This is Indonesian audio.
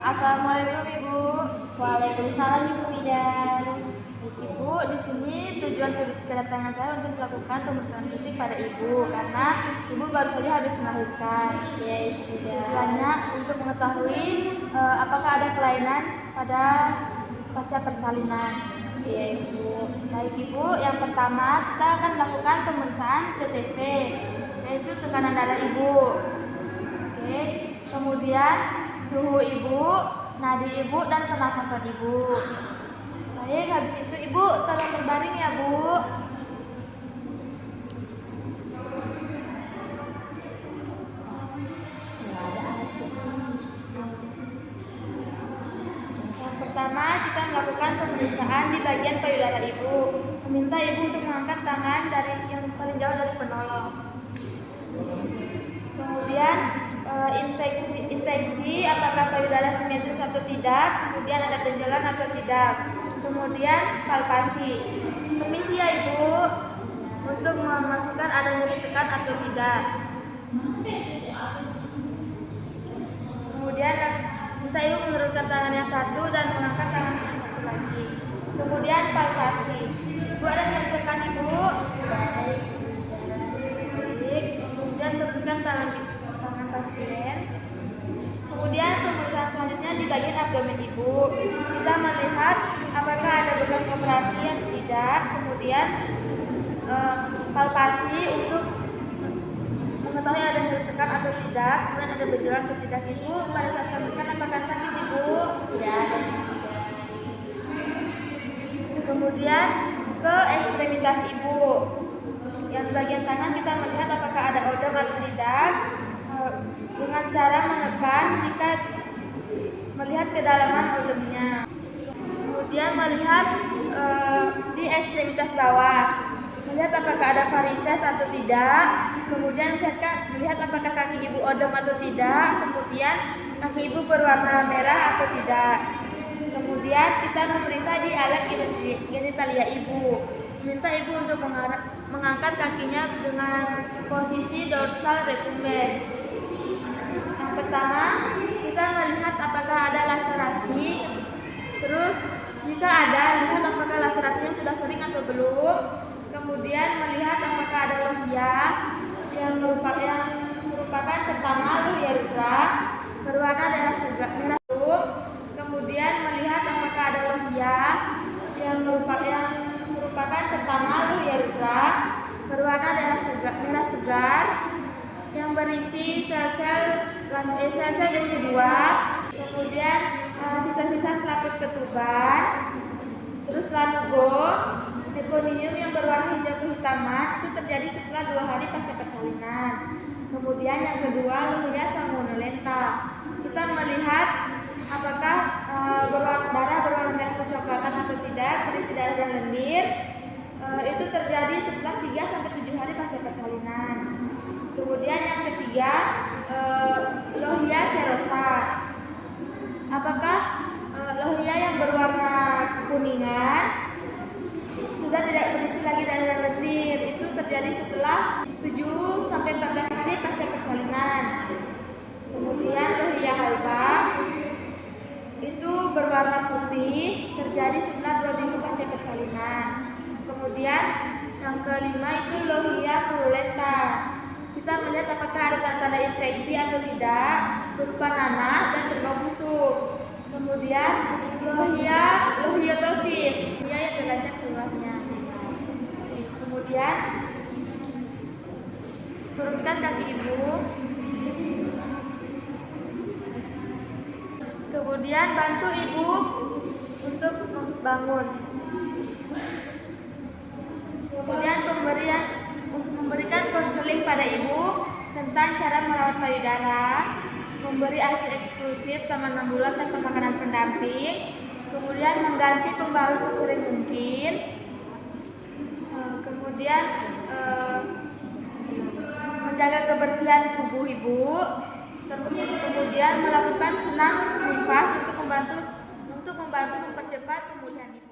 Assalamualaikum Ibu. Waalaikumsalam Ibu Midan. Ibu, di sini tujuan kedatangan saya untuk melakukan pemeriksaan fisik pada Ibu karena Ibu baru saja habis melahirkan. Ya, Ibu Midan. Tujuannya untuk mengetahui apakah ada kelainan pada pasca persalinan. Ya, Ibu. Baik Ibu, yang pertama kita akan melakukan pemeriksaan TTP, yaitu tekanan darah Ibu. Oke, kemudian suhu Ibu, nadi Ibu, dan pernafasan Ibu. Baik, habis itu Ibu tolong berbaring ya Bu. Yang pertama kita melakukan pemeriksaan di bagian payudara Ibu. Meminta Ibu untuk mengangkat tangan dari yang paling jauh dari penolong. Kemudian infeksi apakah payudara simetris atau tidak, kemudian ada benjolan atau tidak, kemudian palpasi. Permisi ya Ibu, untuk memastikan ada nyeri tekan atau tidak. Kemudian minta Ibu menurunkan tangan yang satu dan mengangkat tangan yang satu lagi. Kemudian palpasi. Ibu ada nyeri tekan Ibu? Baik. Kemudian turunkan tangan pasien. Kemudian pemeriksaan selanjutnya di bagian abdomen Ibu. Kita melihat apakah ada bekas operasi atau tidak. Kemudian palpasi untuk mengetahui ada nyeri tekan atau tidak. Kemudian ada benjolan atau tidak Ibu. Pada saat suntikan apakah sakit Ibu? Tidak ada. Kemudian ke ekstremitas Ibu. Yang bagian tangan kita melihat apakah ada odem atau tidak. Dengan cara menekan jika melihat kedalaman odemnya. Kemudian melihat di ekstremitas bawah, melihat apakah ada varises atau tidak. Kemudian melihat apakah kaki Ibu odem atau tidak. Kemudian kaki Ibu berwarna merah atau tidak. Kemudian kita memeriksa di alat genitalia Ibu. Minta Ibu untuk mengangkat kakinya dengan posisi dorsal recumbens. Yang pertama, kita melihat apakah ada laserasi. Terus, jika ada, lihat apakah laserasinya sudah kering atau belum. Kemudian melihat apakah ada lohia yang merupakan pertama lohia rubra berwarna merah segar. Kemudian melihat apakah ada lohia yang merupakan pertama lohia rubra berwarna merah segar yang berisi sel-sel DC2, kemudian sisa-sisa selaput ketuban, terus lanugo, mekonium yang berwarna hijau kehitaman itu terjadi setelah 2 hari pasca persalinan. Kemudian yang kedua lohia sanguinolenta. Kita melihat apakah darah berwarna merah kecoklatan atau tidak, berisi darah dan lendir. Itu terjadi setelah 3-7 hari pasca persalinan. Kemudian yang ketiga lohia serosa. Apakah lohia yang berwarna kekuningan sudah tidak berisi lagi darah dan lendir. Itu terjadi setelah 7-14 hari pasca persalinan. Kemudian lohia halva itu berwarna putih, terjadi setelah 2 minggu pasca persalinan. Kemudian yang kelima itu lohia purulenta. Kita melihat apakah ada tanda-tanda infeksi atau tidak, berupa nanah dan berbau busuk. Kemudian lohiotosis, dia yang derajat keluarnya. Kemudian turunkan kaki Ibu. Kemudian bantu Ibu untuk bangun. Kemudian memberikan konseling pada Ibu tentang cara merawat payudara, memberi ASI eksklusif selama 6 bulan tanpa makanan pendamping, kemudian mengganti pembalut sesering mungkin, kemudian menjaga kebersihan tubuh Ibu, kemudian melakukan senam nifas untuk membantu mempercepat pemulihan Ibu.